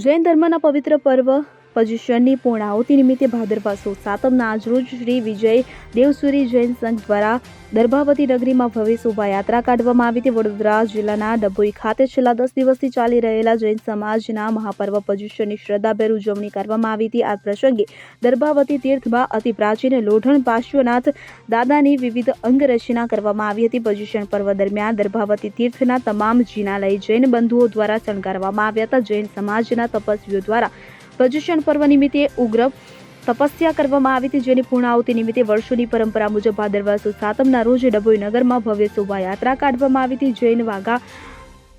જૈન ધર્મના પવિત્ર પર્વ પર્યુષણની પૂર્ણાહુતિ નિમિત્તે ભાદરવા સુદ સાતમના આજરોજ શ્રી વિજય દેવસુરી જૈન સંઘ દ્વારા દર્ભાવતી નગરીમાં ભવ્ય શોભાયાત્રા કાઢવામાં આવી હતી। વડોદરા જિલ્લાના ડભોઈ ખાતે છેલ્લા 10 દિવસથી ચાલી રહેલા જૈન સમાજના મહાપર્વ પર્યુષણની શ્રદ્ધાભેર ઉજવણી કરવામાં આવી હતી। આ પ્રસંગે દર્ભાવતી તીર્થમાં અતિ પ્રાચીન લોઢણ પાર્શ્વનાથ દાદાની વિવિધ અંગરચના કરવામાં આવી હતી। પર્યુષણ પર્વ દરમિયાન દર્ભાવતી તીર્થના તમામ જિનાલય જૈન બંધુઓ દ્વારા શણગારવામાં આવ્યા હતા। જૈન સમાજના તપસ્વીઓ દ્વારા પર્યુષણ પર્વ નિમિત્તે ઉગ્ર તપસ્યા કરવામાં આવી હતી, જેની પૂર્ણાહુતિ નિમિત્તે વર્ષોની પરંપરા મુજબ ભાદરવા સુદ સાતમના રોજ ડભોઈ નગરમાં ભવ્ય શોભાયાત્રા કાઢવામાં આવી હતી। જૈન વાઘા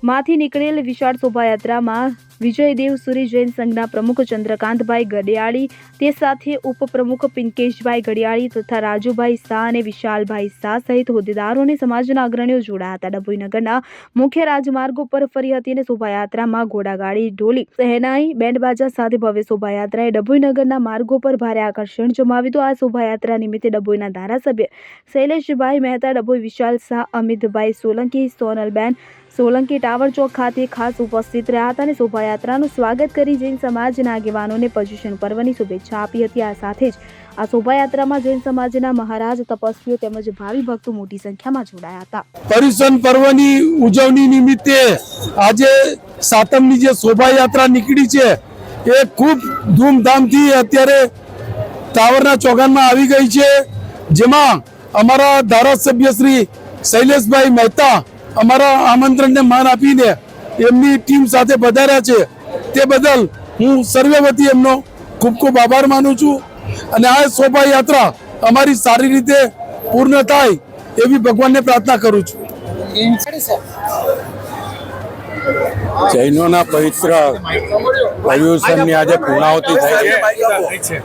માંથી નીકળેલ વિશાળ શોભાયાત્રામાં વિજયદેવ સુરી જૈન સંઘના પ્રમુખ ચંદ્રકાંતભાઈ ગડિયાળી, તે સાથે ઉપપ્રમુખ પિંકેશભાઈ ગડિયાળી તથા રાજુભાઈ શાહ અને વિશાલભાઈ શાહ સહિત હોદ્દેદારો અને સમાજના અગ્રણીઓ જોડાયા હતા। ડભોઈ નગરના મુખ્ય રાજમાર્ગો પર ફરી હતી અને શોભાયાત્રામાં ઘોડાગાડી, ઢોલી, શહેનાઈ, બેન્ડબાજા સાથે ભવ્ય શોભાયાત્રાએ ડભોઈ નગરના માર્ગો પર ભારે આકર્ષણ જમાવ્યું હતું। આ શોભાયાત્રા નિમિત્તે ડભોઈના ધારાસભ્ય શૈલેષભાઈ મહેતા, ડભોઈ વિશાલ શાહ, અમિતભાઈ સોલંકી, સોનલબેન સોલંકી ટાવર ચોક ખાતે ખાસ ઉપસ્થિત રહ્યા હતા અને શોભાયાત્રાનું સ્વાગત કરી જૈન સમાજના આગેવાનોને પર્યુષણ પર્વની શુભેચ્છા આપી હતી। આ સાથે જ આ શોભાયાત્રામાં જૈન સમાજના મહારાજ, તપસ્વીઓ તેમજ ભાવિ ભક્તો મોટી સંખ્યામાં જોડાયા હતા। પર્યુષણ પર્વની ઉજવણી નિમિત્તે આજે સાતમની જે શોભાયાત્રા નીકળી છે એ ખૂબ ધૂમધામથી અત્યારે ટાવરના ચોગાનમાં આવી ગઈ છે, જેમાં અમારા ધારાસભ્ય શ્રી શૈલેષભાઈ મહેતા અમારા આમંત્રણને માન આપીને એમની ટીમ સાથે પધાર્યા છે। તે બદલ હું સર્વે વતી એમનો ખૂબ ખૂબ આભાર માનું છું અને આ શોભાયાત્રા અમારી સારી રીતે પૂર્ણ થાય એવી ભગવાનને પ્રાર્થના કરું છું। જૈનોના પવિત્ર પર્યુષણની આજે પૂર્ણાહુતિ થઈ છે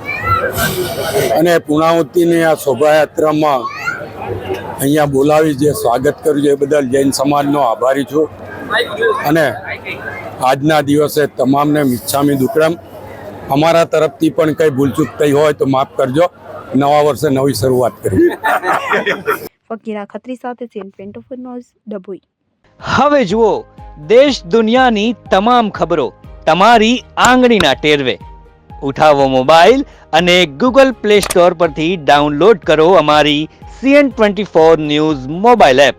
અને પૂર્ણાહુતિની આ શોભાયાત્રામાં અહીંયા બોલાવી જે સ્વાગત કર્યું છે એ બદલ જૈન સમાજનો આભારી છું અને આજના દિવસે તમામને મિચ્છામી દુક્કડમ। અમારા તરફથી પણ કંઈ ભૂલચૂક થઈ હોય તો માફ કરજો। નવા વર્ષે નવી શરૂઆત કરી। ફકીરા ખત્રી સાથે સેન પેન્ટોફર નોઝ, ડભોઈ। હવે જુઓ દેશ દુનિયાની તમામ ખબરો તમારી આંગળીના ટેરવે। ઉઠાવો મોબાઈલ અને ગૂગલ પ્લે સ્ટોર પરથી ડાઉનલોડ કરો અમારી CN24 ન્યૂઝ મોબાઈલ એપ।